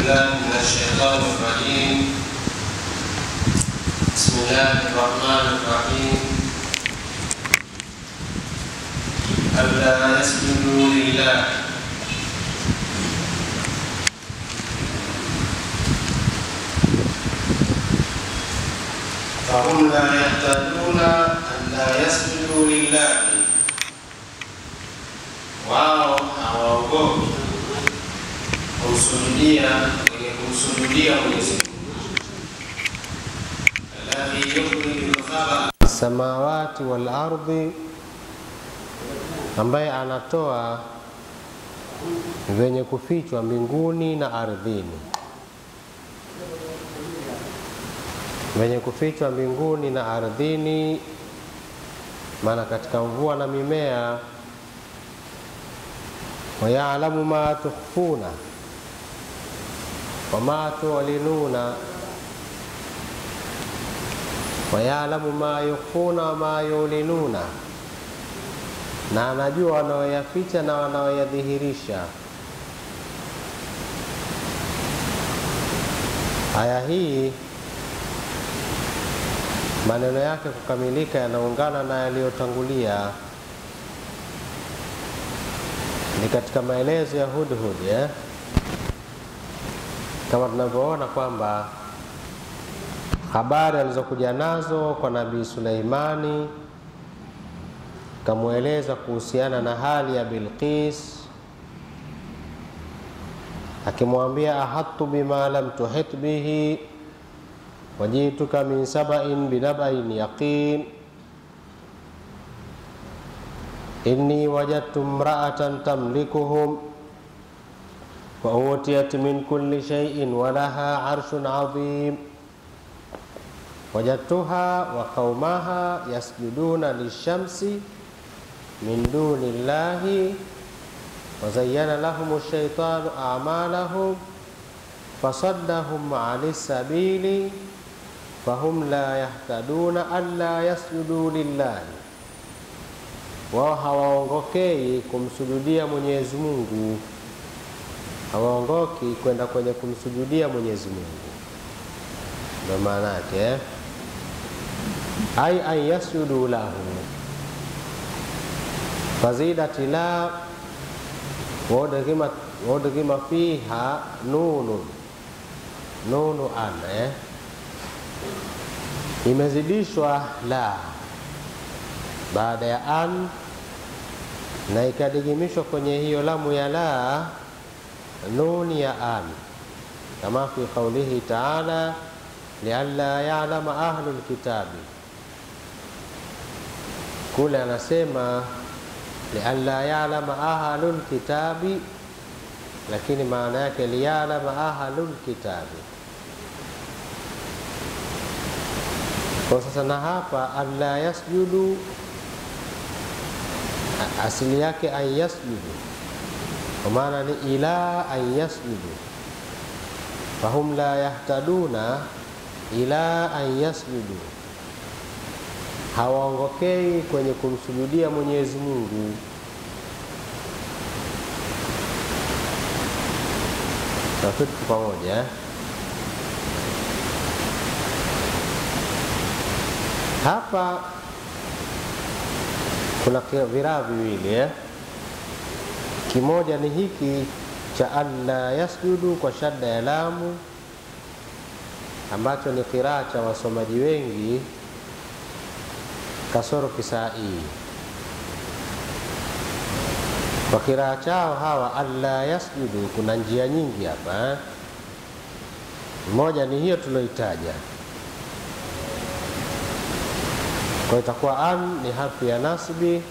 بالله من الشيطان الرجيم. بسم الله الرحمن الرحيم. ألا يسجدوا لله فهم لا يهتدون. ألا يسجدوا لله wao hawaogopi kumsujudia Mwenyezi Mungu. Alladhi yukhrijul khab'a samawati wal ardi, ambaye anatoa venye kufichwa mbinguni na ardhini. Venye kufichwa mbinguni na ardhini, maana katika mvua na mimea. Wa ya'lamu ma tukhfuna wa ma tu'linuna, wa ya'lamu ma yukhfuna wa ma yu'linuna, na anajua wanaoyaficha na wanaoyadhihirisha. Aya hii maneno yake kukamilika yanaungana na yaliyotangulia. Ni katika maelezo ya Hudhud, kama tunavyoona kwamba habari alizokuja nazo kwa Nabii Suleimani, kamueleza kuhusiana na hali ya Bilqis, akimwambia ahattu bima lam tuhit bihi wajituka min saba'in binaba'in yaqin inni wajadtu imra'atan tamlikuhum wa utiyat min kulli shay'in wa laha 'arshun 'azim wajadtuha wa qaumaha yasjuduna lish-shamsi min dunillahi wa zayyana lahumu ash-shaytanu a'malahum fasaddahum 'anis sabili fahum la yahtaduna alla yasjudu lillahi. Wao hawaongokei kumsujudia Mwenyezi Mungu, hawaongoki kwenda kwenye kumsujudia Mwenyezi Mungu. Ndio maana yake ay yasjudu lahu, fazidati la wadghima fiha nunu an, imezidishwa la baada ya an, na ikadigimishwa kwenye hiyo lamu ya la nuni ya an, kama fi qawlihi ta'ala lialla ya'lama ahlul kitabi. Kule anasema lialla ya'lama ahlul kitabi, lakini maana yake liya'lama ahlul kitabi. Kwa sasa na hapa alla yasjudu asili yake an yasjudu, kwa maana ni ila an yasjudu. Fahum la yahtaduna ila an yasjudu, hawaongokei kwenye kumsujudia Mwenyezi Mungu. Tafiti pamoja. Hapa kuna viraa viwili, kimoja ni hiki cha alla yasjudu kwa shadda ya lamu, ambacho ni qiraa cha wasomaji wengi kasoro Kisai. Kwa qiraa chao hawa alla yasjudu kuna njia nyingi hapa. Moja ni hiyo tuloitaja, kwa itakuwa an ni harfi ya nasbi,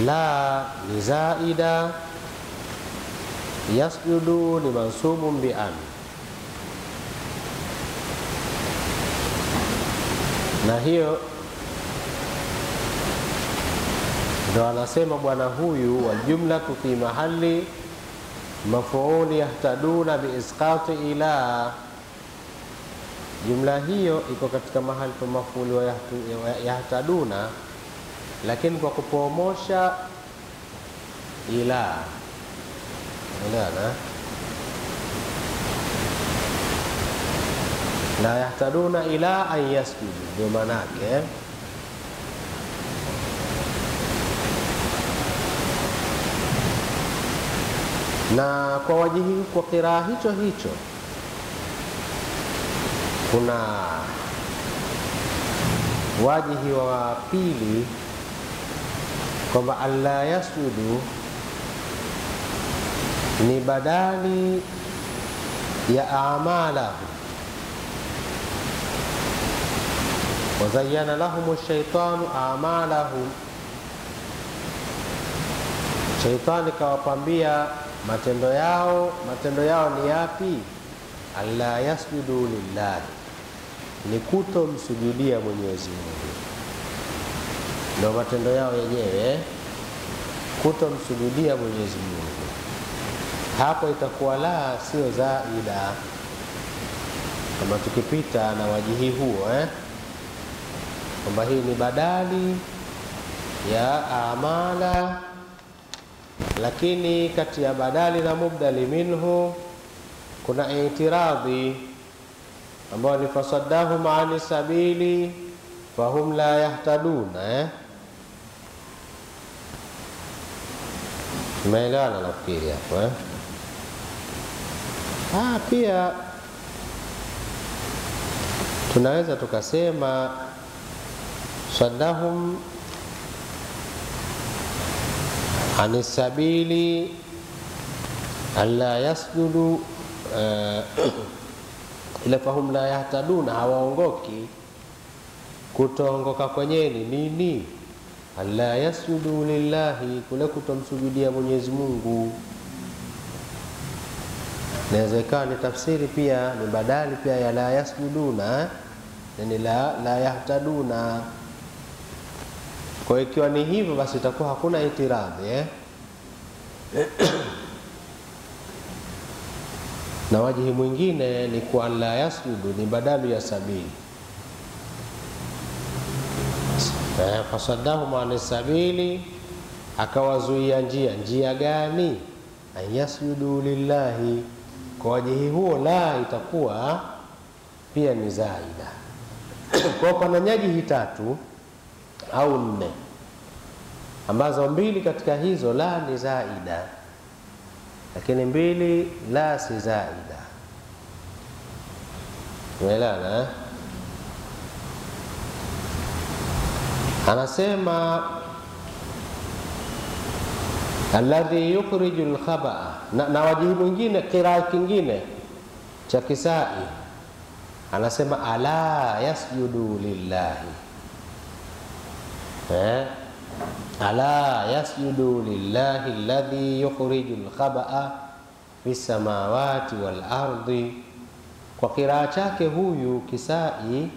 la ni zaida, yasjudu ni mansubun bi an. Na hiyo ndo anasema bwana huyu, wal jumlatu fi mahalli maf'ul yahtaduna bi isqati ila. Jumla hiyo iko katika mahali pa maf'ul wa yahtaduna, lakini kwa kupomosha ila. Unaona? la yahtaduna ila an yasjudu, ndio maana yake. Na kwa wajihi, kwa qiraa hicho hicho kuna wajihi wa pili kwamba alla yasjudu ni badali ya a'malahu, wa zayyana lahum ash-shaytanu a'malahum, shaitani kawapambia matendo yao. Matendo yao ni yapi? Alla yasjudu lillahi, ni kutomsujudia Mwenyezi Mungu. Ndio matendo yao yenyewe, kutomsujudia Mwenyezi Mungu. Hapo itakuwa la sio zaida, kama tukipita na wajihi huo kwamba hii ni badali ya amala. Lakini kati ya badali na mubdali minhu kuna i'tiradhi ambao ni fasaddahum ani sabili fahum la yahtaduna. Tumeelewana nafikiri hapo pia tunaweza tukasema saddahum ani sabili alla yasjudu ila fahum la yahtaduna, hawaongoki. Kutoongoka kwenye ni nini? Alla yasjudu lillahi, kule kutomsujudia Mwenyezi Mungu. Naweza ikawa ni tafsiri pia, ni badali pia ya la yasjuduna, ni la yahtaduna. Kwa ikiwa ni hivyo basi itakuwa hakuna itiradhi na wajihi mwingine ni kwa la yasjudu ni badali ya sabili, fasaddahum ani sabili, akawazuia njia gani? An yasjudu lillahi. Kwa wajihi huo la itakuwa pia ni zaida. Kwa pana nyajihi 3 au 4 ambazo 2 katika hizo la ni zaida, lakini 2 la si zaida. Umeelewana? Anasema alladhi yukhrijul khaba'a, na wajihi mwingine qiraa kingine cha Kisai anasema ala yasjudu lillahi, ala yasjudu lillahi alladhi yukhrijul khaba'a fis samawati wal ardi. Kwa qiraa chake huyu Kisai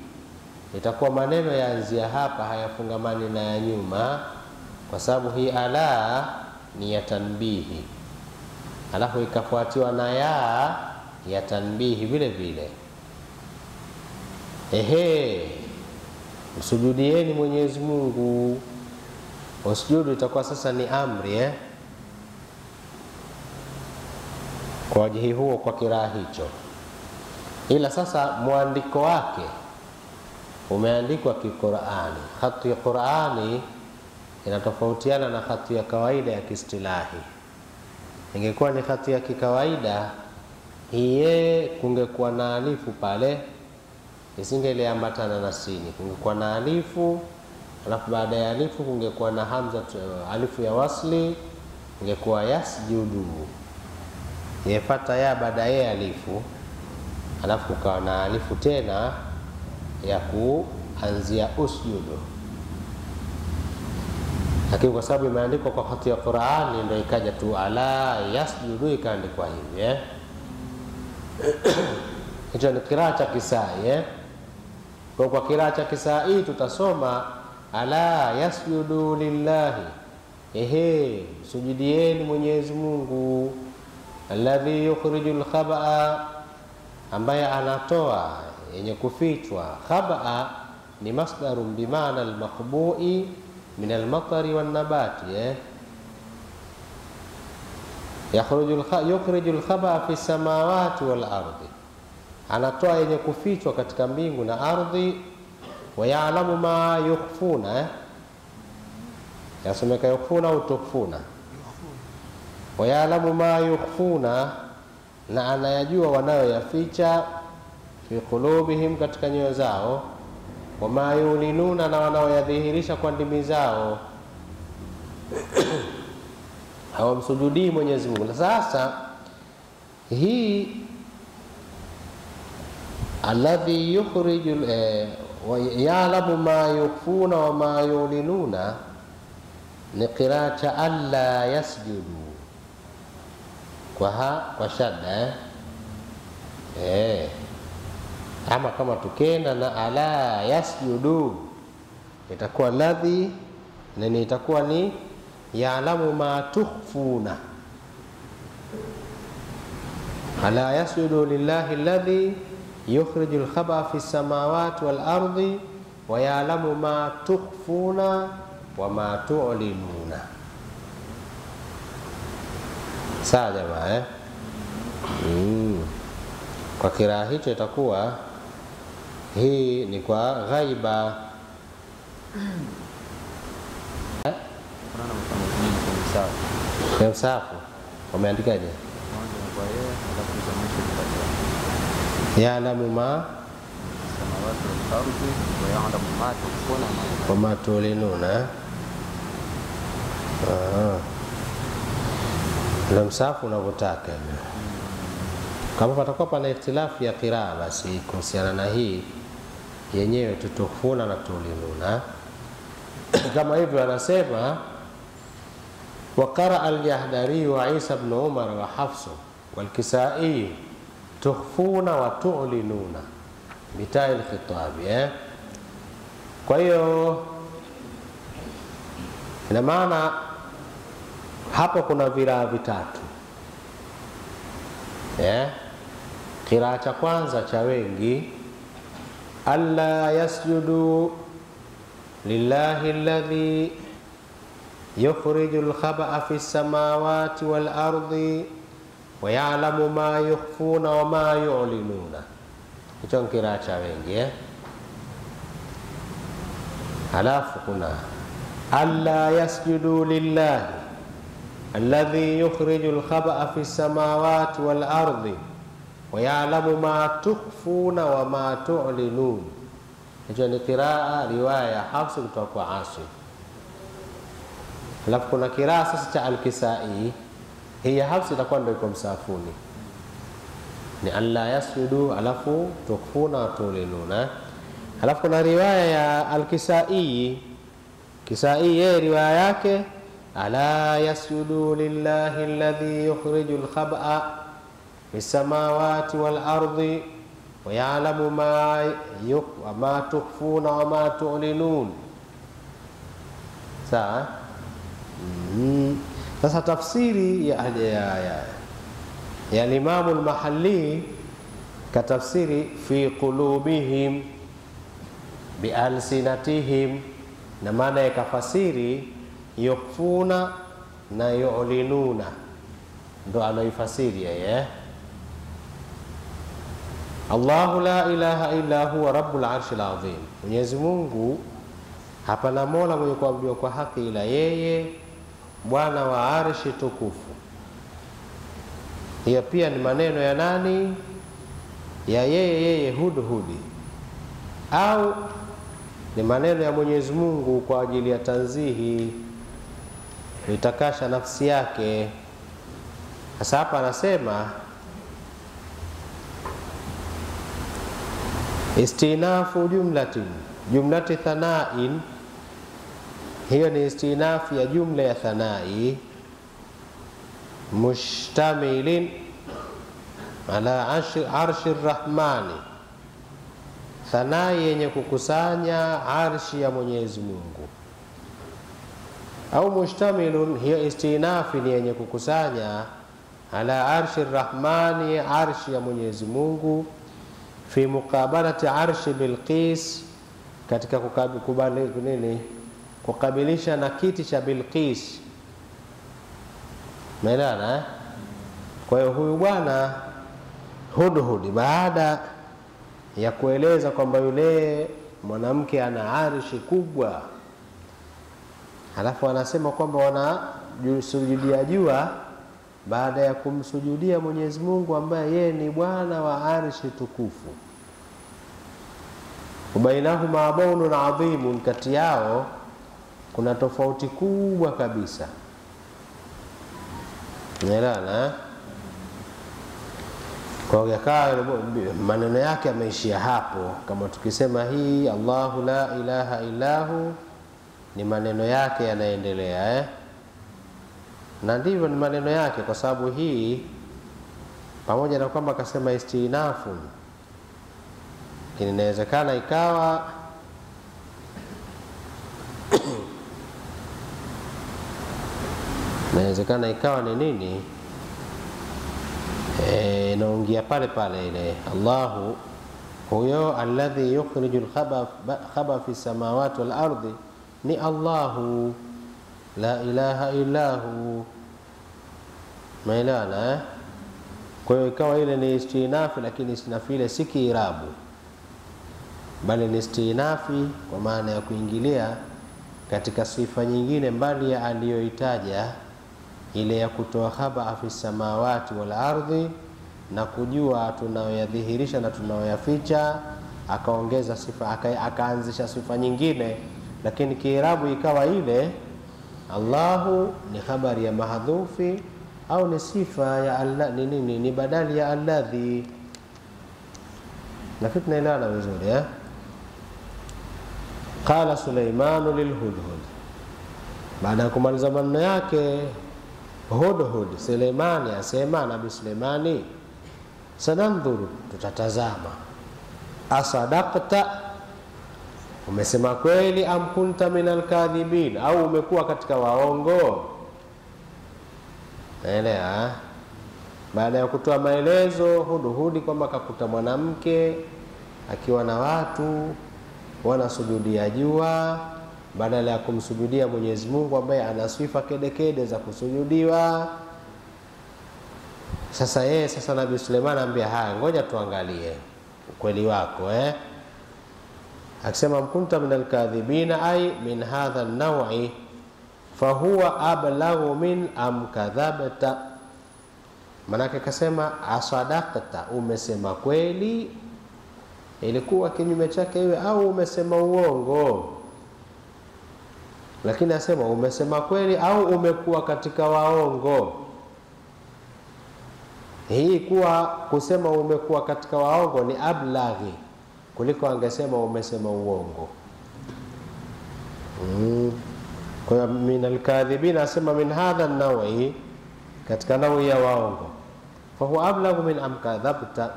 itakuwa maneno yaanzia hapa, hayafungamani na ya nyuma, kwa sababu hii ala ni ya tanbihi, alafu ikafuatiwa na ya tanbihi vile vile. Msujudieni Mwenyezi Mungu. Usujudu itakuwa sasa ni amri kwa wajihi huo, kwa kiraa hicho. Ila sasa mwandiko wake umeandikwa kiqurani. Khati ya Qurani inatofautiana na khati ya kawaida ya kiistilahi. Ingekuwa ni khati ya kikawaida, iye kungekuwa na alifu pale, isingeliambatana na sini. Kungekuwa na alifu, alafu baada ya alifu kungekuwa na hamza, alifu ya wasli, ingekuwa yasjudu. Yefata ya baada ya alifu, alafu kukawa na alifu tena ya kuanzia usjudu. Lakini kwa sababu imeandikwa kwa khati ya Qur'ani ndio ikaja tu ala yasjudu, ikaandikwa hivi hicho ni kiraa cha Kisai Kwa kiraa cha Kisai tutasoma ala yasjudu lillahi, sujudieni Mwenyezi Mungu, alladhi yukhrijul khaba'a, ambaye anatoa yenye kufichwa. Khaba'a ni masdarun bimaana al-makhbu'i min al-matari wan-nabati. Yukhrijul khaba'a fi samawati wal ardi, anatoa yenye kufichwa katika mbingu na ardhi. Wa ya'lamu ma yukhfuna, yasomeka yukhfuna au tukhfuna? Wa ya'lamu ma yukhfuna, na anayajua wanayoyaficha, fi qulubihim, katika nyoyo zao, wa ma yulinuna, na wanaoyadhihirisha kwa ndimi zao. Hawamsujudii Mwenyezi Mungu. Sasa hii alladhi yukhrijul wa ya'lamu ma yukhfuna wa ma yulinuna ni qira'a alla yasjudu kwa shadda ama kama tukenda na ala yasjudu itakuwa ladhi, na itakuwa ni ya'lamu ma tukhfuna. Ala yasjudu lillahi alladhi yukhrijul khaba'a fis samawati wal ardi wa ya'lamu ma tukhfuna wa ma tu'linuna. Sawa jamaa Kwa kiraa hicho itakuwa hii ni kwa ghaiba. Msafu wameandikaje? Ya'lamu ma wa ma tu'linuna. Na msafu unavyotaka. Kama patakuwa pana ikhtilafu ya qiraa, basi kuhusiana na hii yenyewe tutukhfuna na tu'linuna. Kama hivyo anasema wa qara al-Jahdari wa Isa ibn Umar wa Hafs wal Kisai tukhfuna wa tu'linuna bitai al-khitab. Kwa hiyo ina maana hapo kuna viraa vitatu. Kiraa cha kwanza cha wengi, alla yasjudu lillahi alladhi yukhrijul khaba'a fis samawati wal ardi wa ya'lamu ma yukhfuna wa ma yu'linuna. Hicho kiraa cha wengi. Halafu kuna alla yasjudu lillahi alladhi yukhrijul khaba'a fis samawati wal ardi wa ya'lamu ma tukhfuna wa ma tu'linun. Hicho ni qiraa riwaya ya Hafs kutoka kwa Asim. Halafu kuna qiraa sasa cha al-Kisai, hii ya Hafs itakuwa ndio iko msafuni, ni alla yasjudu alafu tukhfuna wa tu'linuna. Halafu kuna riwaya ya al-Kisai, Kisai yeye riwaya yake ala yasjudu lillahi alladhi yukhrijul khaba'a fis samawati wal ardi wa ya'lamu ma tukhfuna wa ma tu'linun. Sawa. Sasa tafsiri ya Imam al-Mahalli katafsiri fi qulubihim bi alsinatihim, na maana yakafasiri yukhfuna na yu'linuna, ndo anaifasiri yeye. Allahu la ilaha illa huwa rabbul arshil azim, Mwenyezi Mungu hapana mola mwenye kuabudiwa kwa haki ila yeye, bwana wa arshi tukufu. Hiyo pia ni maneno ya nani? Ya yeye Hudhudi, au ni maneno ya Mwenyezi Mungu kwa ajili ya tanzihi, itakasha nafsi yake. Sasa hapa anasema istinafu jumlati thana'in, hiyo ni istinafu ya jumla ya thanai, mushtamilin ala arshi rahmani, thanai yenye kukusanya arshi ya Mwenyezi Mungu. Au mushtamilun, hiyo istinafi ni yenye kukusanya ala arshi rahmani, arshi ya Mwenyezi Mungu, fi muqabalati arshi Bilqis, katika kukabilisha na kiti cha Bilqis. Maana kwa hiyo huyu bwana Hudhudi baada ya kueleza kwamba yule mwanamke ana arshi kubwa, halafu anasema kwamba wanasujudia jua baada ya kumsujudia Mwenyezi Mungu ambaye yeye ni Bwana wa arshi tukufu. Bainahuma baunun adhimun, kati yao kuna tofauti kubwa kabisa. Unaelewana? Kwa hiyo maneno yake yameishia hapo. Kama tukisema hii Allahu la ilaha illahu, ni maneno yake yanaendelea, na ndivyo ni maneno yake, kwa sababu hii pamoja na kwamba akasema istinafu, inawezekana ikawa inawezekana ikawa ni nini, inaongia pale pale ile Allahu huyo alladhi yukhrijul khaba fi samawati wal ardi, ni Allahu la ilaha illahu. Maelana kwa hiyo ikawa ile ni istinafi, lakini istinafi ile si kiirabu, bali ni istinafi kwa maana ya kuingilia katika sifa nyingine mbali ya aliyoitaja, ile ya kutoa khaba fi samawati wal ardi, na kujua tunayoyadhihirisha na tunayoyaficha. Akaongeza sifa, akaanzisha sifa nyingine, lakini kiirabu ikawa ile Allahu ni habari ya mahdhufi au ni sifa ya Allah, ni nini, ni badali ya alladhi. Na fitna ilana vizuri. Qala Sulaimanu lilhudhud, baada ya kumaliza maneno yake Hudhud, Suleimani asema, Nabii Suleimani, sanandhuru, tutatazama, asadaqta, umesema kweli, am kunta minal kadhibin, au umekuwa katika waongo. Naelewa. Baada ya kutoa maelezo Hudhud kwamba kakuta mwanamke akiwa na watu wanasujudia jua badala ya kumsujudia Mwenyezi Mungu ambaye ana sifa kedekede za kusujudiwa. Sasa Nabii Suleiman anambia, haya ngoja tuangalie ukweli wako. Akisema mkunta minal kadhibina, ay min hadha an-naw'i fahuwa ablaghu min am kadhabta. Manake akasema asadaqta, umesema kweli, ilikuwa kinyume chake iwe au umesema uongo. Lakini asema umesema kweli au umekuwa katika waongo. Hii kusema umekuwa katika waongo ni ablaghi kuliko angesema umesema uongo. Kwa hiyo min alkadhibina asema min hadha an-naw'i, katika nawi ya waongo. Fa huwa ablaghu min am kadhabta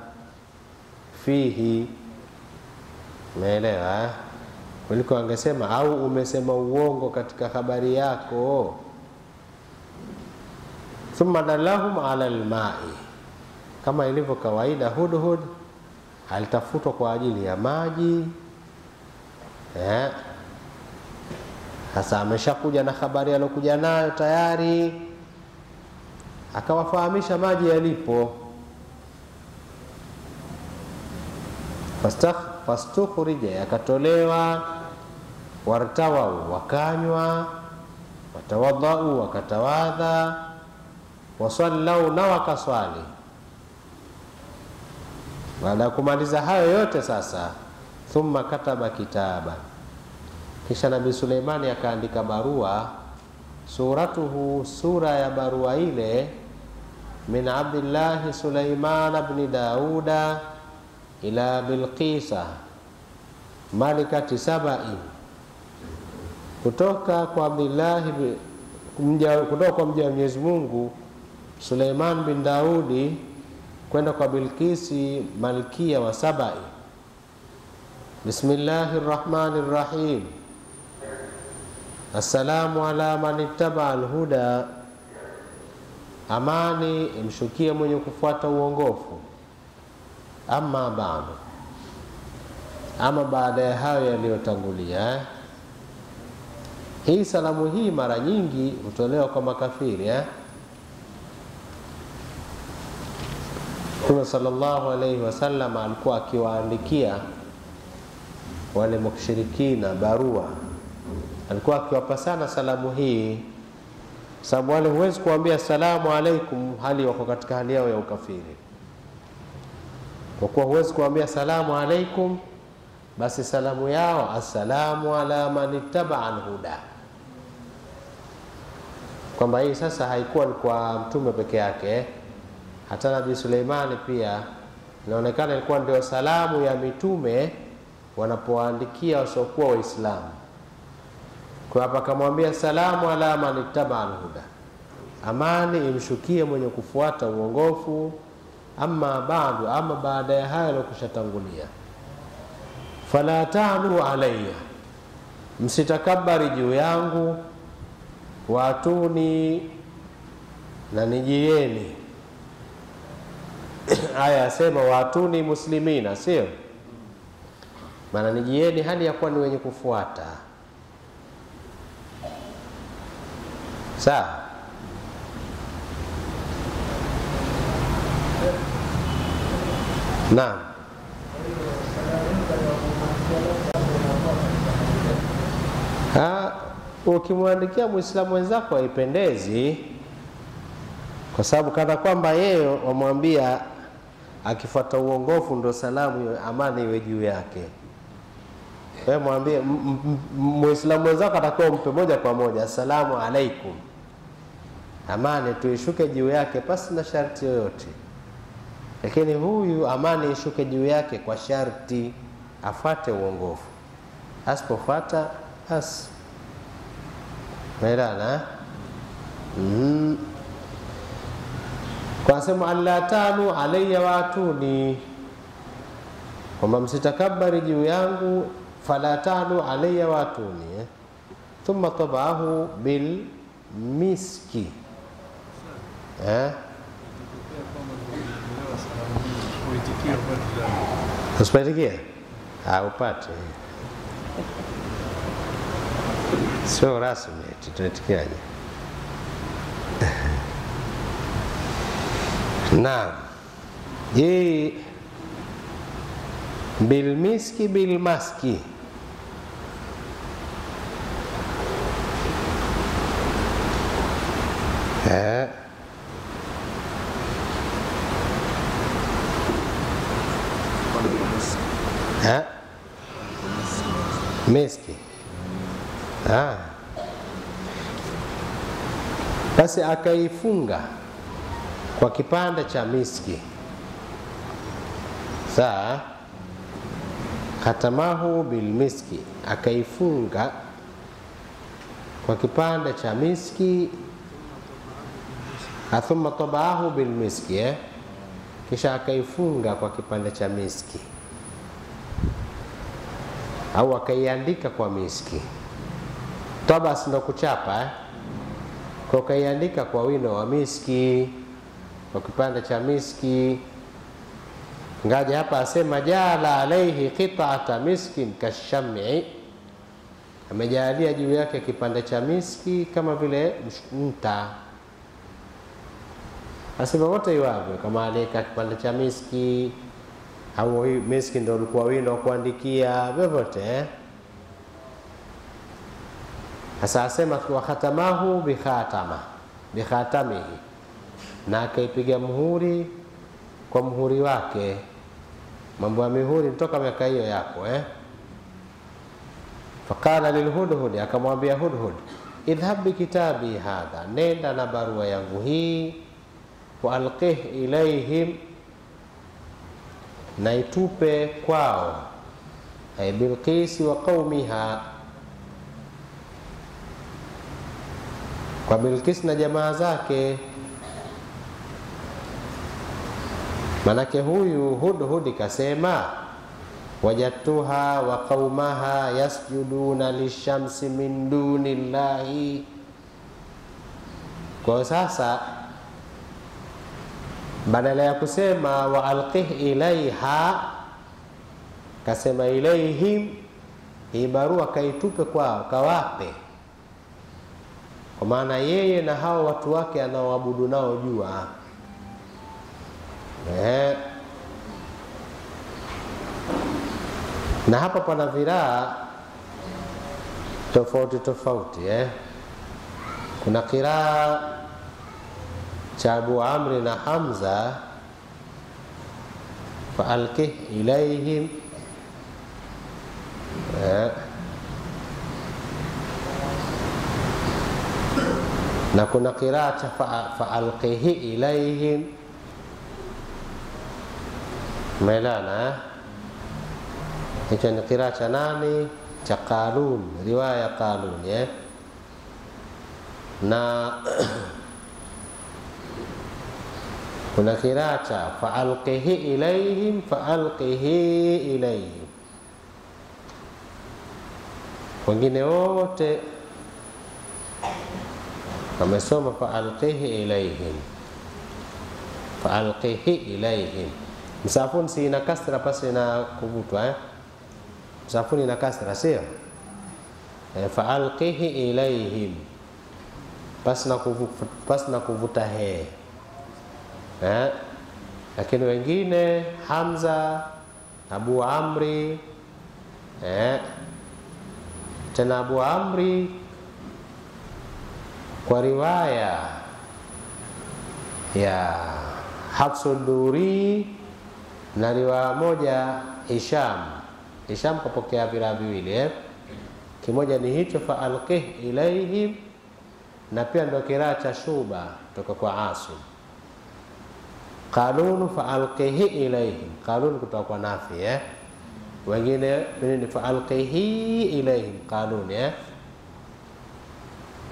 fihi. Umeelewa? Kuliko angesema au umesema uongo katika habari yako. Thumma dalahum ala alma'i, kama ilivyo kawaida Hudhud alitafutwa kwa ajili ya maji. Sasa ameshakuja na habari alokuja nayo tayari, akawafahamisha maji yalipo. Fastukhrija, yakatolewa, wartawau, wakanywa, watawadhau, wakatawadha, wasallau, na wakaswali. Baada ya kumaliza hayo yote sasa, thumma kataba kitaba, kisha Nabii Suleimani akaandika barua, suratuhu, sura ya barua ile, min Abdillahi Suleiman ibn Dauda ila Bilqisa malikati Sabai, kutoka kwa Abdillahi, kutoka kwa mja wa Mwenyezi Mungu Suleiman bin Daudi kwenda kwa Bilqisi malkia wa Sabai. Bismillahir Rahmanir Rahim. Assalamu ala man ittaba al-huda, amani imshukie mwenye kufuata uongofu. Amma ba'du, ama baada ya hayo yaliyotangulia. Hii salamu hii mara nyingi hutolewa kwa makafiri. Mtume sallallahu alayhi wasallam alikuwa akiwaandikia wale mushirikina barua, alikuwa akiwapa sana salamu hii, sababu wale huwezi kuambia salamu alaikum hali wako katika hali yao ya ukafiri. Kwa kuwa huwezi kuambia salamu alaikum, basi salamu yao assalamu ala man ittaba al-huda, kwamba hii sasa haikuwa ni kwa mtume peke yake, hata Nabii Suleimani pia inaonekana ilikuwa ndio salamu ya mitume wanapoandikia wasiokuwa Waislamu. Kwa hapa akamwambia salamu ala man ittaba al-huda, amani imshukie mwenye kufuata uongofu. Amma ba'du, ama baada ya haya lokushatangulia, fala ta'lu alayya, msitakabari juu yangu, watuni, na nijieni. Aya asema watuni muslimina, sio maana nijieni hali ya kuwa ni wenye kufuata. Sawa? Naam. Ukimwandikia Muislamu wenzako haipendezi, kwa sababu kana kwamba yeye wamwambia akifuata uongofu ndio salamu amani iwe juu yake. Wewe mwambie Muislamu wenzako atakuwa mpe moja kwa moja assalamu alaikum, amani tuishuke juu yake pasi na sharti yoyote. Lakini huyu amani ishuke juu yake kwa sharti afuate uongofu, asipofuata basi maana kwa sema alla ta'lu alayya watuni, kwamba msitakabari juu yangu, fala ta'lu alayya watuni. Thumma tabahu bil miski, usipatikia upate sio rasmi, tunatikiaje? Naam, hii bil miski bil maski, miski. Basi akaifunga kwa kipande cha miski. Saa khatamahu bil miski, akaifunga kwa kipande cha miski. Thumma tabahu bil miski, kisha akaifunga kwa kipande cha miski, au akaiandika kwa miski. Tabas ndo kuchapa, kwa kaiandika kwa wino wa miski, kwa kipande cha miski. Ngaja hapa asema jala alayhi qit'ata miskin kasham'i, amejalia juu yake kipande cha miski kama vile nta. Asema wote iwavyo, kama alika kipande cha miski au miski ndio ulikuwa wino wa kuandikia vyovyote. Sasa asema wa khatamahu bi khatamihi, na akaipiga muhuri kwa muhuri wake. Mambo ya mihuri kutoka miaka hiyo yako Faqala lilhudhud, akamwambia Hudhud, idhhab bi kitabi hadha, nenda na barua yangu hii, wa alqih ilayhim, na itupe kwao, ay Bilqis wa qaumiha, kwa Bilqis na jamaa zake. Manake huyu Hudhud kasema wajatuha wa qaumaha yasjuduna lishamsi min dunillahi. Kwa sasa badala ya kusema wa alqih ilaiha, kasema ilaihim. Hii barua kaitupe kwao, kawape, kwa maana yeye na hao watu wake anaoabudu nao jua Na hapa pana viraa tofauti tofauti. Kuna kiraa cha Abu Amri na Hamza, fa'alqih ilayhim, na kuna kiraa cha fa'alqihi ilayhim. Melana hicho ni kiraa cha nani? Cha Qalun, riwaya Qalun. Na kuna kiraa cha fa'alqihi ilayhim, fa'alqihi ilayhim. Wengine wote wamesoma fa'alqihi ilayhim, fa'alqihi ilayhim. Msafuni si ina kasra pasi ina kuvutwa. Msafuni ina kasra, sio? Fa'alqihi ilayhim pasi na kuvuta he. Lakini wengine Hamza, Abu Amri, tena Abu Amri kwa riwaya ya Hafsul Duri na riwaya moja Hisham kapokea viraa viwili. Kimoja ni hicho fa'alqih ilayhim, na pia ndio kiraa cha Shuba kutoka kwa Asim. Qalun fa'alqihi ilayhim, Qalun kutoka kwa Nafi. Wengine ni fa'alqihi ilayhim Qalun.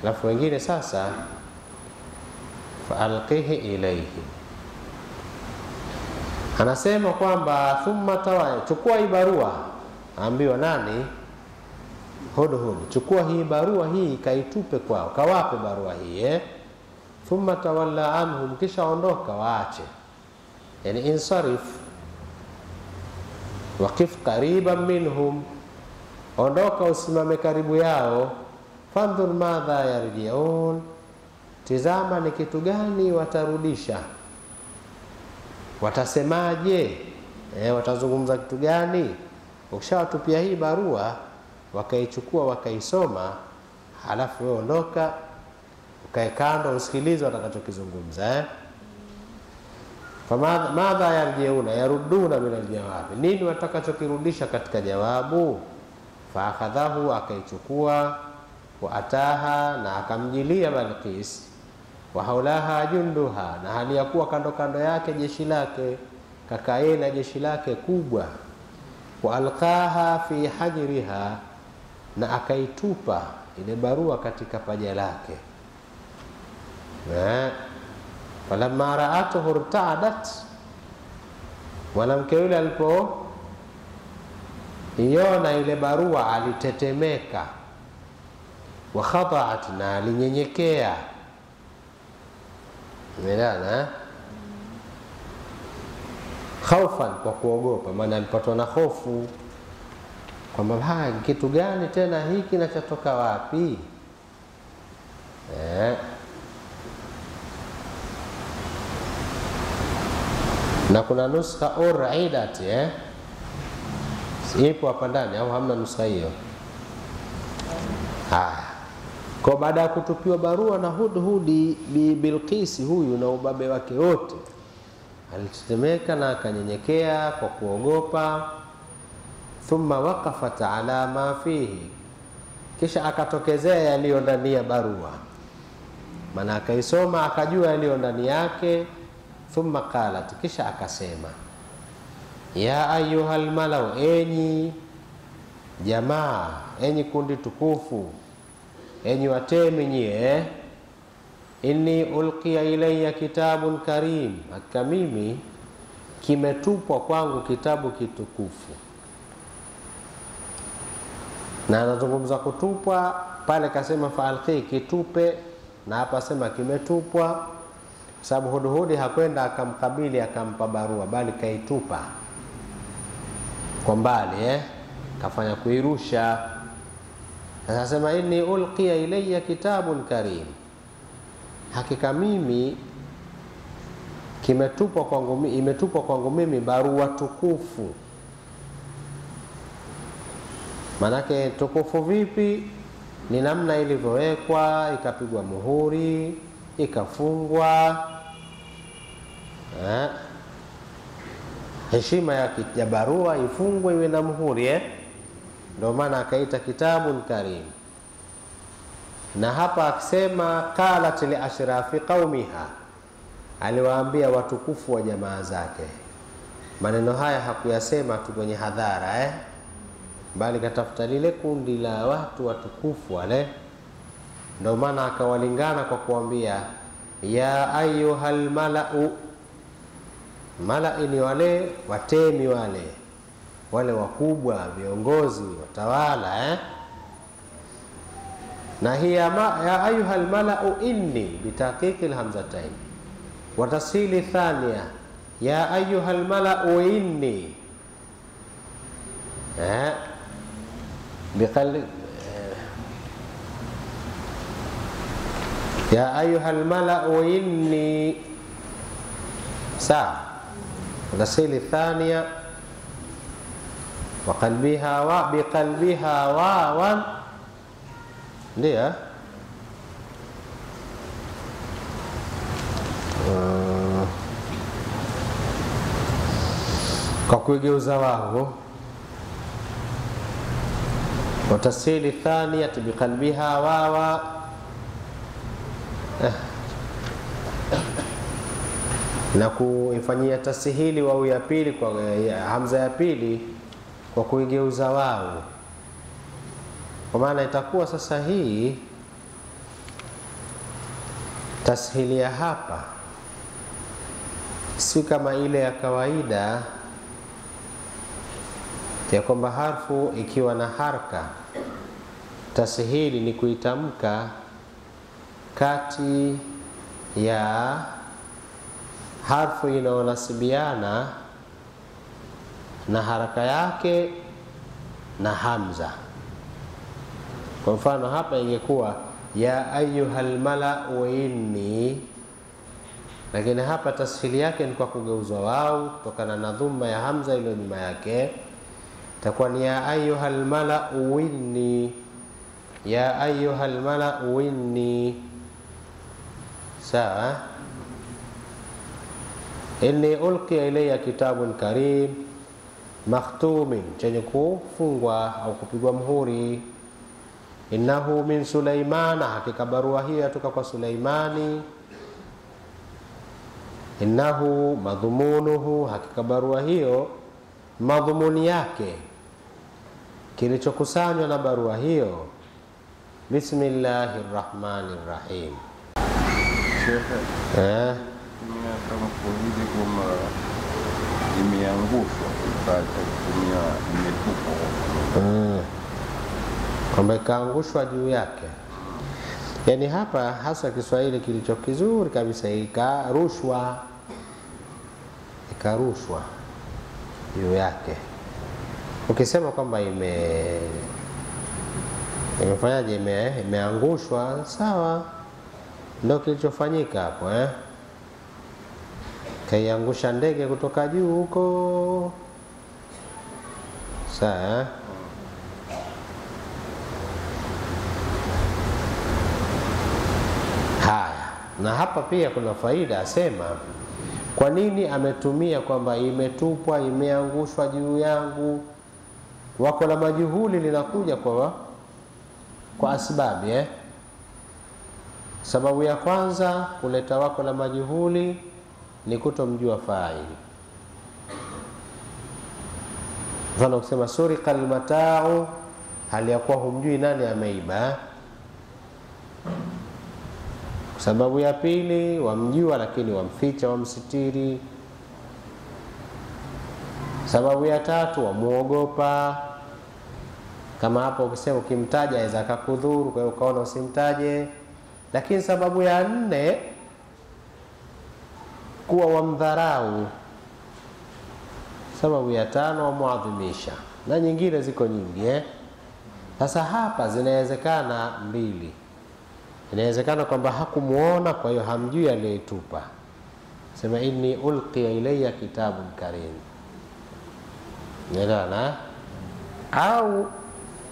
Alafu wengine sasa fa'alqihi ilayhim. Anasema kwamba thumma tawaya, chukua hii barua. Ambiwa nani? Hudhud, chukua hii barua hii kaitupe kwao, kawape barua hii. Thumma tawalla anhum, kisha ondoka waache. Yani insarif, waqif qariban minhum, ondoka usimame karibu yao. Fandhur madha yarji'un, tizama ni kitu gani watarudisha, watasemaje, watazungumza kitu gani. Ukishawatupia hii barua, wakaichukua wakaisoma, halafu wewe ondoka ukae kando usikilize watakachokizungumza. Famadha yarji'una, yaruduna min aljawabi, nini watakachokirudisha katika jawabu. Faakhadhahu, akaichukua. Wa ataha, na akamjilia Balqis. Wa haulaha junduha, na hali ya kuwa kando kando yake jeshi lake, kakae na jeshi lake kubwa. Wa alqaha fi hajriha, na akaitupa ile barua katika paja lake. Falamma ra'atuhu irta'adat, mwanamke yule alipo iona ile barua alitetemeka. Wa khada'at, na alinyenyekea. Umeelewana? Khaufan, kwa kuogopa, maana alipatwa na hofu kwamba kitu gani tena hiki kinachotoka wapi? Na kuna nuskha ur'idat, ipo hapa ndani au hamna nuskha hiyo? Kwa baada ya kutupiwa barua na Hudhudi Bilqis huyu na ubabe wake wote, alitetemeka na akanyenyekea kwa kuogopa. Thumma waqafat ala ma fihi, kisha akatokezea yaliyo ndani ya barua, maana akaisoma akajua yaliyo ndani yake. Thumma qalat, kisha akasema, ya ayyuhal malau, enyi jamaa, enyi kundi tukufu, enyi watemi nyie. Inni ulqiya ilayya kitabun karim, hakika mimi kimetupwa kwangu kitabu kitukufu. Na anazungumza kutupwa pale, kasema fa'alqi, kitupe, na hapa sema kimetupwa, sababu Hudhudi hakwenda akamkabili akampa barua, bali kaitupa kwa mbali, kafanya kuirusha. Sasa sema inni ulqiya ilayya kitabun karim, hakika mimi kimetupwa kwangu, imetupwa kwangu mimi barua tukufu. Manake tukufu vipi? Ni namna ilivyowekwa, ikapigwa muhuri, ikafungwa. Heshima ya barua ifungwe iwe na muhuri, ndio maana akaita kitabun karim. Na hapa akisema qalat li ashrafi qaumiha, aliwaambia watukufu wa jamaa zake. Maneno haya hakuyasema tu kwenye hadhara, bali katafuta lile kundi la watu watukufu wale, ndio maana akawalingana kwa kuambia ya ayyuhal mala'u. Mala'i ni wale watemi, wale wakubwa, viongozi, watawala, na hiya ya ayyuhal mala'u inni bitaqiqi alhamzatain wa tasili thaniya ya ayyuhal mala'u inni ya ayyuhal mala'u inni tasili thaniya wa qalbiha wa biqalbiha wawan, ndio kwa kuigeuza wao. Watasili thaniyat biqalbiha wawa, na kuifanyia tasihili wao ya pili kwa hamza ya pili kwa kuigeuza wao. Kwa maana itakuwa sasa hii tasihili ya hapa si kama ile ya kawaida ya kwamba harfu ikiwa na haraka, tasihili ni kuitamka kati ya harfu inaonasibiana na haraka yake na hamza. Kwa mfano hapa ingekuwa ya ayyuhal mala'u inni, lakini hapa tasihili yake ni kwa kugeuzwa wao kutokana na dhumma ya hamza iliyo nyuma yake. Itakuwa ni ya ayyuhal mala'u inni, ya ayyuhal mala'u inni. Sawa. Inni ulqiya ilayya kitabun karim makhtumin, chenye kufungwa au kupigwa muhuri. Innahu min Sulaimana, hakika barua hiyo yatoka kwa Sulaimani. Innahu madhumunuhu, hakika barua hiyo madhumuni yake, kilichokusanywa na barua hiyo. Bismillahirrahmanirrahim. Kama kuhizi kama imeangushwa kutumia imetupwa, kwamba ikaangushwa juu yake. Yani hapa hasa Kiswahili kilicho kizuri kabisa, ikarushwa juu yake. Ukisema kwamba imefanyaje, imeangushwa, sawa, ndio kilichofanyika hapo, kaiangusha ndege kutoka juu huko, sawa. Haya, na hapa pia kuna faida, asema kwa nini ametumia kwamba imetupwa, imeangushwa juu yangu. Wako la majuhuli linakuja kwa asbabi, sababu ya kwanza kuleta wako la majuhuli ni kutomjua faili. Mfano kusema suriqa almata'u, hali ya kuwa humjui nani ameiba. Sababu ya pili wamjua lakini wamficha, wamsitiri. Sababu ya tatu wamuogopa. Kama hapo ukisema ukimtaja aweza akakudhuru, kwa hiyo ukaona usimtaje. Lakini sababu ya nne kuwa wamdharau. Sababu ya tano wamuadhimisha, na nyingine ziko nyingi. Sasa hapa zinawezekana mbili. Inawezekana kwamba hakumuona, kwa hiyo hamjui aliyetupa, sema inni ulqiya ilayya kitabun karim. Nilana au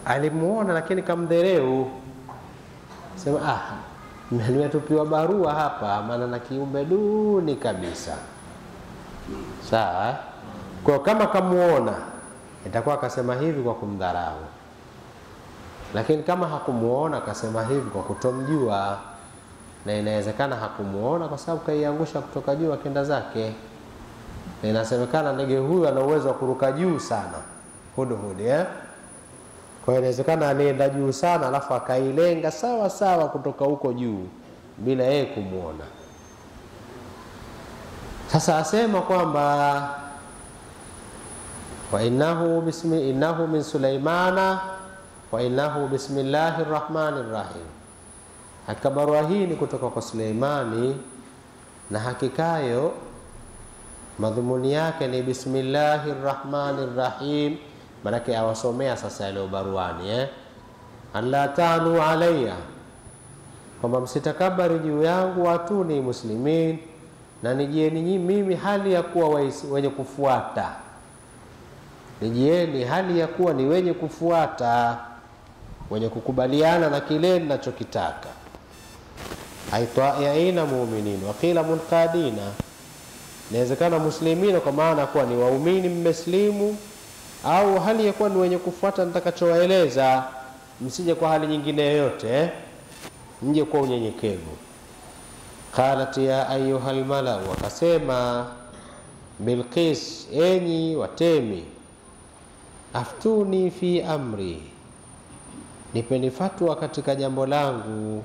alimuona lakini kamdhereu, sema nimetupiwa barua hapa, maana na kiumbe duni kabisa. Sawa? Kwa kama kamuona itakuwa akasema hivi kwa kumdharau, lakini kama hakumuona akasema hivi kwa kutomjua, na inawezekana hakumuona kwa sababu kaiangusha kutoka juu akenda zake. Na inasemekana ndege huyu ana uwezo wa kuruka juu sana, hudhud. Kwa hiyo inawezekana alienda juu sana alafu akailenga sawa sawa kutoka huko juu bila yeye kumuona. Sasa asema kwamba wa innahu min Sulaimana wa innahu bismillahir rahmanir rahim. Hakika barua hii ni kutoka kwa Suleimani na hakikayo madhumuni yake ni bismillahir rahmanir rahim. Maana awasomea sasa ile baruani alla ta'alu alayya, kwamba msitakabari juu yangu, watuni muslimin, na nijieni mimi hali ya kuwa wenye kufuata. Nijieni hali ya kuwa ni wenye kufuata, wenye kukubaliana na kile ninachokitaka. Aitwa'ina mu'minin wa qila munqadina, inawezekana muslimina kwa maana kuwa ni waumini mmeslimu, au hali ya kuwa ni wenye kufuata nitakachowaeleza, msije kwa hali nyingine yoyote, mje kwa unyenyekevu. Qalat ya ayyuhal mala, wakasema Bilqis, enyi watemi, aftuni fi amri, nipeni fatwa katika jambo langu.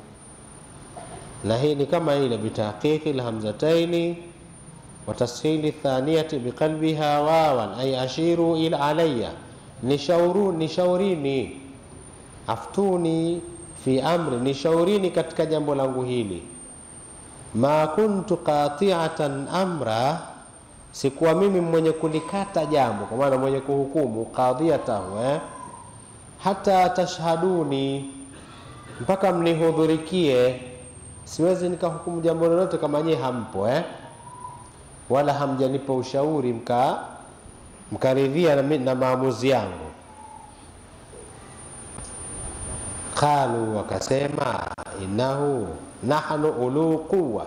Na hii ni kama ile bitahqiqi alhamzataini wa tashili thaniyati biqalbiha wawan, ay ashiru ila alayya, nishaurini. Aftuni fi amri, nishaurini katika jambo langu hili. Ma kuntu qati'atan amra, sikuwa mimi mwenye kulikata jambo, kwa maana mwenye kuhukumu, qadiyatahu hata tashhaduni, mpaka mnihudhurikie. Siwezi nikahukumu jambo lolote kama nyinyi hampo wala hamjanipa ushauri mkaridhia na maamuzi yangu. Qalu, wakasema innahu nahnu ulu quwwa,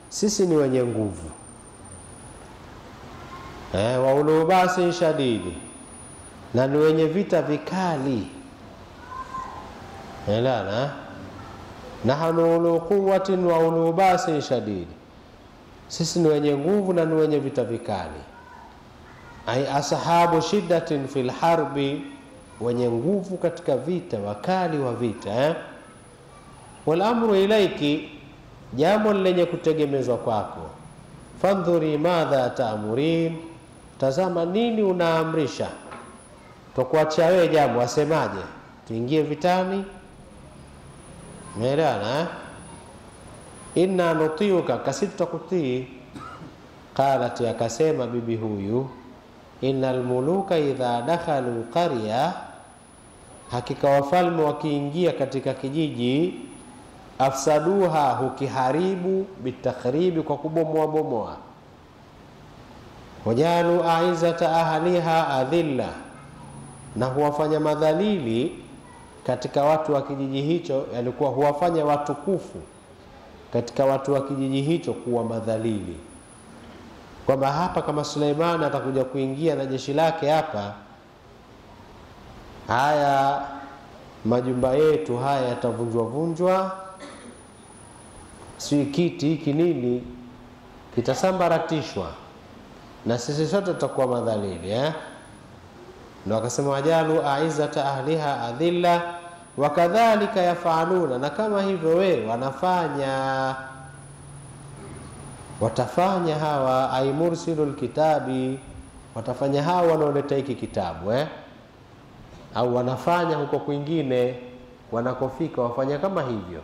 sisi ni wenye nguvu, wa ulu basi shadidi, na ni wenye vita vikali. Nahnu ulu quwwatin wa ulu basi shadidi, sisi ni wenye nguvu na ni wenye vita vikali. Ai ashabu shiddatin fil harbi, wenye nguvu katika vita, wakali wa vita. Wal amru ilaiki, jambo lenye kutegemezwa kwako. Fandhuri madha ta'murin, tazama nini unaamrisha. Tukuachia wewe jambo, asemaje? Tuingie vitani? Umeelewana? Inna nutiuka, kasi tutakutii. Qalat, akasema bibi huyu, innal muluka idha dakhalu qarya, hakika wafalme wakiingia katika kijiji, afsaduha, hukiharibu, bitakhribi, kwa kubomoa. Wajalu aizata ahliha adhilla, na huwafanya madhalili katika watu wa kijiji hicho, yalikuwa huwafanya watukufu katika watu wa kijiji hicho kuwa madhalili. Kwamba hapa kama Suleimani atakuja kuingia na jeshi lake hapa, haya majumba yetu haya yatavunjwa, si kiti hiki nini kitasambaratishwa, na sisi sote tutakuwa madhalili. Ndio akasema wajalu aizata ahliha adhilla wakadhalika yafaluna, na kama hivyo wewe watafanya hawa ay mursilul kitabi, watafanya hawa wanaoleta hiki kitabu au wanafanya huko kwingine wanakofika, wafanya kama hivyo.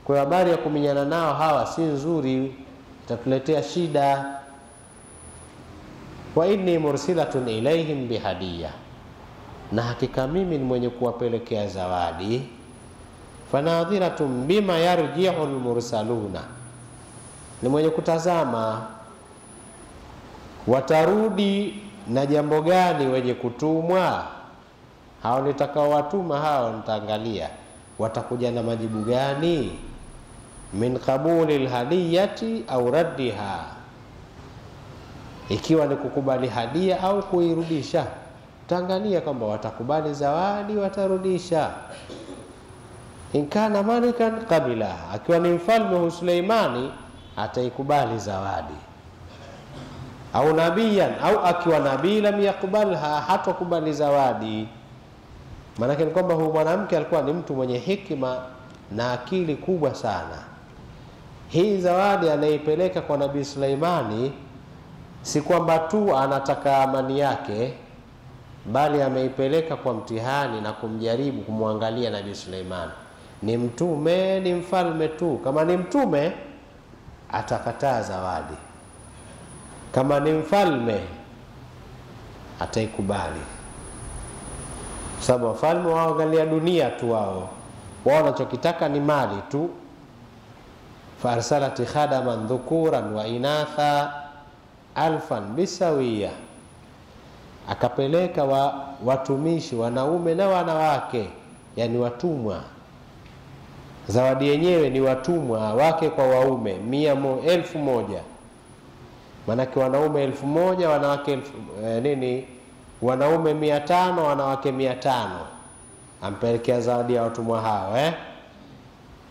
Kwa habari ya kuminyana nao hawa si nzuri, itatuletea shida. Wa inni mursilatun ilaihim bihadiyya, na hakika mimi ni mwenye kuwapelekea zawadi. Fanadhiratun bima yarji'ul mursaluna, ni mwenye kutazama. Watarudi na jambo gani wenye kutumwa? Hao nitakao watuma hao nitaangalia watakuja na majibu gani. Min qabulil hadiyati au raddiha, ikiwa ni kukubali hadia au kuirudisha, taangalia kwamba watakubali zawadi, watarudisha. Inkana malikan qabila, akiwa ni mfalme Suleimani ataikubali zawadi. Au nabiyan, au akiwa nabii lam yakubalha, hatakubali zawadi. Maana ni kwamba huyu mwanamke alikuwa ni mtu mwenye hikima na akili kubwa sana. Hii zawadi anaipeleka kwa Nabii Suleimani si kwamba tu anataka amani yake, bali ameipeleka kwa mtihani na kumjaribu, kumwangalia Nabii Suleimani ni mtume, ni mfalme tu. Kama ni mtume atakataa zawadi, kama ni mfalme ataikubali. Sababu wafalme waangalia dunia tu, wao wanachokitaka ni mali tu. Farsalati khadaman dhukuran wa inatha alfan bisawiya, akapeleka watumishi wanaume na wanawake, yani watumwa. Zawadi yenyewe ni watumwa wake kwa waume 1,000. Manake wanaume 1,000, wanawake wanaume 500, wanawake 500. Ampelekea zawadi ya watumwa hao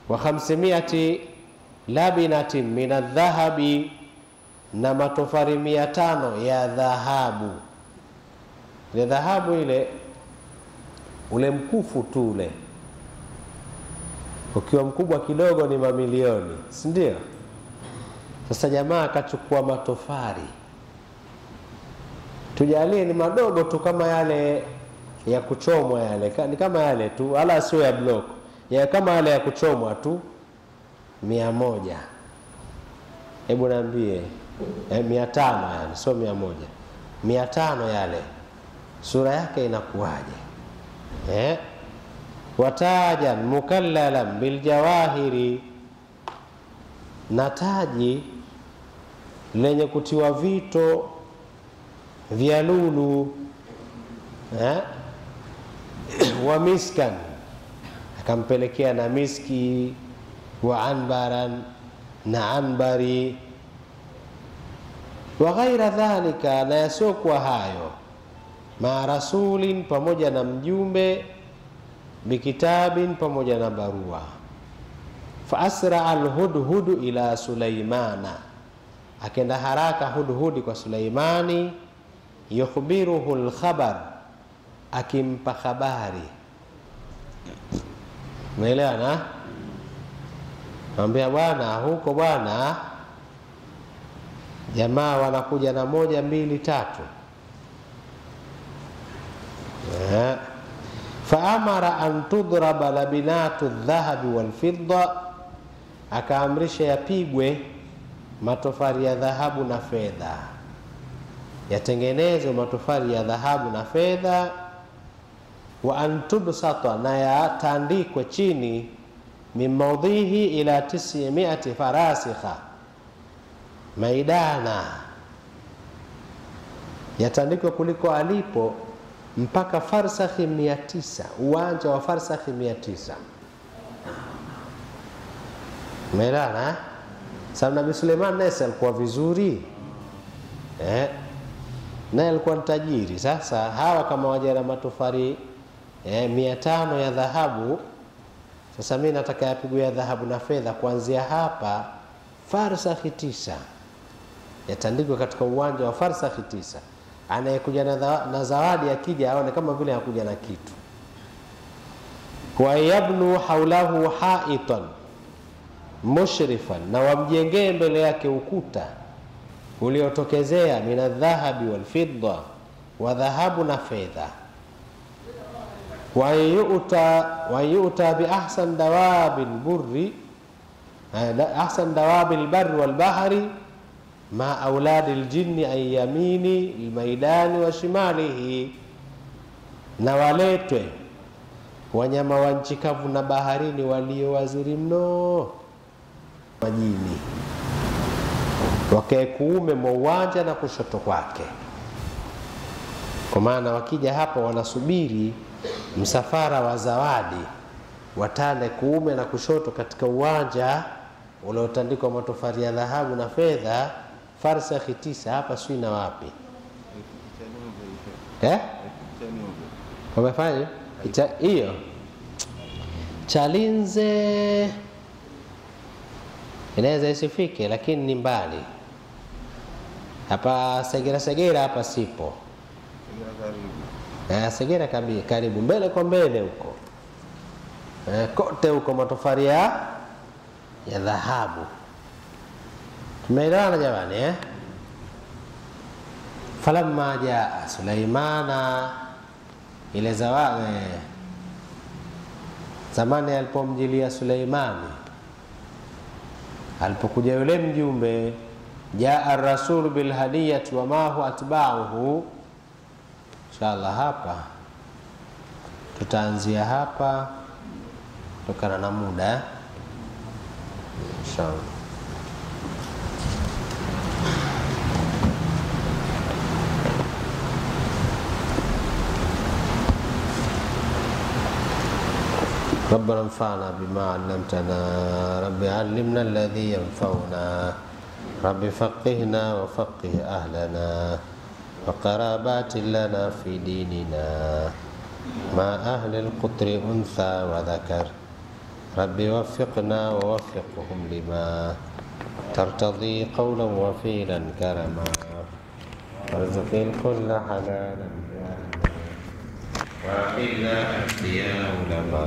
wa 500 labinatin min adh-dhahabi, na matofari 500 ya dhahabu. Ile dhahabu ile, ule mkufu tu ule, ukiwa mkubwa kidogo ni mamilioni, si ndio? Sasa jamaa akachukua matofari, tujalie ni madogo tu kama yale ya kuchomwa, yale ni kama yale tu, wala sio ya block, ya kama yale ya kuchomwa tu 100. Hebu niambie 500, yani sio 100, 500 yale sura yake inakuwaje? Watajan mukallalan biljawahiri, na taji lenye kutiwa vito vya lulu wa miskan, akampelekea na miski, wa anbaran, na anbari, wa ghaira dhalika, na yasiokuwa hayo, ma rasulin, pamoja na mjumbe, bikitabin, pamoja na barua. Fa asra al-hudhudu ila Sulaimana, akenda haraka Hudhudi kwa Suleimani, yukhbiruhu al-khabar, akimpa habari. Umeelewana? Mwambia bwana, huko bwana jamaa wanakuja na 1, 2, 3. Fa amara an tudraba labinatu dhahabi wal fidda, akaamrisha yapigwe matofari ya dhahabu na fedha, yatengenezwe matofari ya dhahabu na fedha. Wa antubsata, na yatandikwe chini, min maudhihi ila 900 farasikha maidana, yatandikwe kuliko alipo mpaka farsakhi 900, uwanja wa farsakhi 900. Umeelewana? Sababu Nabii Suleiman naye alikuwa vizuri, naye alikuwa tajiri. Sasa hawa kama waje na matofari 500 ya dhahabu, sasa mimi nataka yapigwe ya dhahabu na fedha kuanzia hapa farsakhi 9, yatandikwe katika uwanja wa farsakhi 9. Anayekuja na zawadi akija aone kama vile hakuja na kitu. Wa yabnu haulahu haitan mushrifan, na wamjengee mbele yake ukuta uliotokezea, minadhahabi wal fidda, wa dhahabu na fedha. Wa yu'ta bi ahsan dawabil burri, ahsan dawabil barri wal bahri, ma auladil jinni an yamini almaidani wa shimalihi, na waletwe wanyama wa nchi kavu na baharini walio wazuri mno, majini. wakae kuume mwa uwanja na kushoto kwake. Kwa maana wakija hapa wanasubiri msafara wa zawadi watande kuume na kushoto katika uwanja uliotandikwa matofali ya dhahabu na fedha, farsakhi 9 hapa sio na wapi. Wamefanya hiyo Chalinze, inaweza isifike lakini ni mbali. Hapa Segera hapa sipo. Segera karibu mbele kwa mbele huko. Kote huko matofali ya dhahabu. Tumeelewana jamani Falamma jaa Sulaimana, ile zamani alipomjilia Suleimani, alipokuja yule mjumbe, jaa ar-rasul bil hadiyati wa ma huwa atba'uhu. Inshallah hapa tutaanzia hapa kutokana na muda inshallah. ربنا انفعنا بما علمتنا، رب علمنا الذي ينفعنا، رب فقهنا وفقه أهلنا وقرابات لنا في ديننا مع أهل القطر أنثى وذكر، رب وفقنا ووفقهم لما ترتضي قولا وفيلا كرما، وارزق الكل حلالا وأخذنا أحياء لما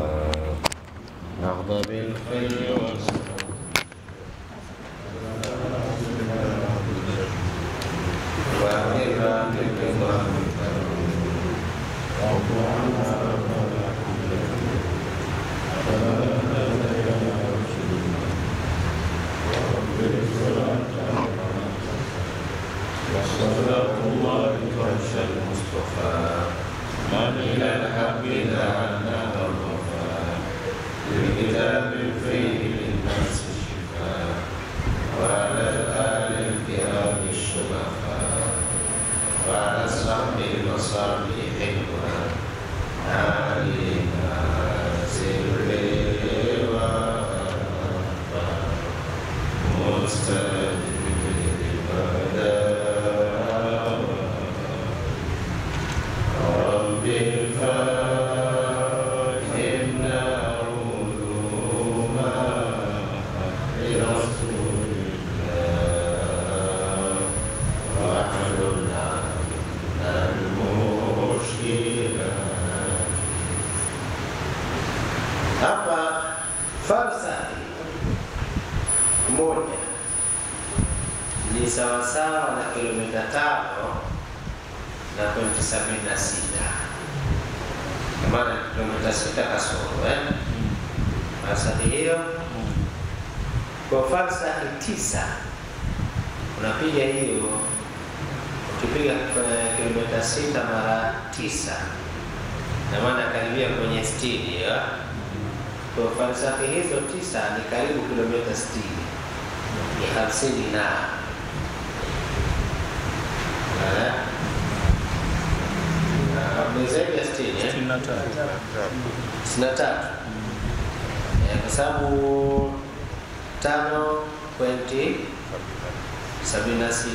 نهض بالخير والسر وأخذنا بالرضا وصلاة الله وعشى المصطفى إلى الحق دعانا والوفاء بكتاب فيه للناس الشفاء وعلى الآل الكرام الشرفاء وعلى الصحب المصالح حلوة علينا سر مستجد العبادات sawasawa na kilomita 5.76 kama kilomita 6 kasoro falsafa hiyo. Kwa falsafa 9 unapiga hiyo, ukipiga kilomita 6 mara 9 na maana karibia kwenye 60 Kwa falsafa hizo 9 ni karibu kilomita 60, ni 50 na zaidi ya 63 kwa sababu 5.76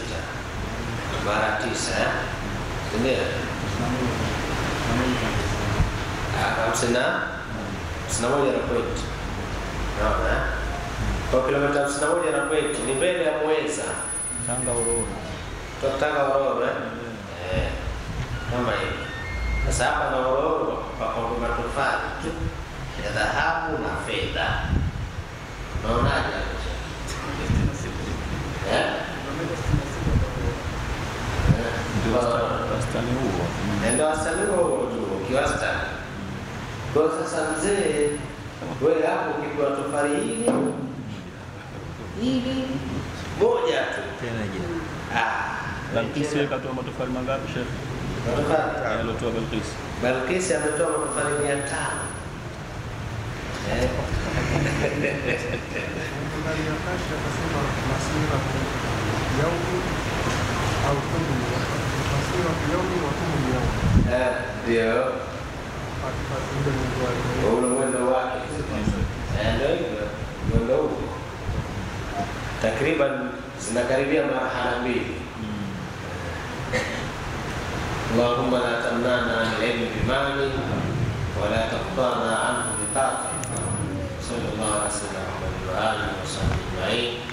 mara 9 ndio 51 na point. Naona kwa kilomita 51 na point ni mbele ya Mweza, Tanga Ororo kama hivi. Sasa hapa na Ororo pako matofali tu ya dhahabu na fedha. Naonaje? Ndio wastani huo tu kiwastani. Kwa sasa mzee wewe hapo ukipewa tofali hili moja tu tena je. Balkis yeye katoa matofali mangapi chef? Matofali alitoa Balkis ametoa matofali 500. يوم أو ثمن تفسير في يوم وثمن يوم. Ndio فإذا ule mwendo wake, ndio hivyo, mwendo huo takriban zinakaribia marhala mbili. Allahumma la tamnana an ilmi bimani wa la taqtana anhu biqati. Sallallahu alaihi wasallam wa alihi wa sahbihi ajma'in.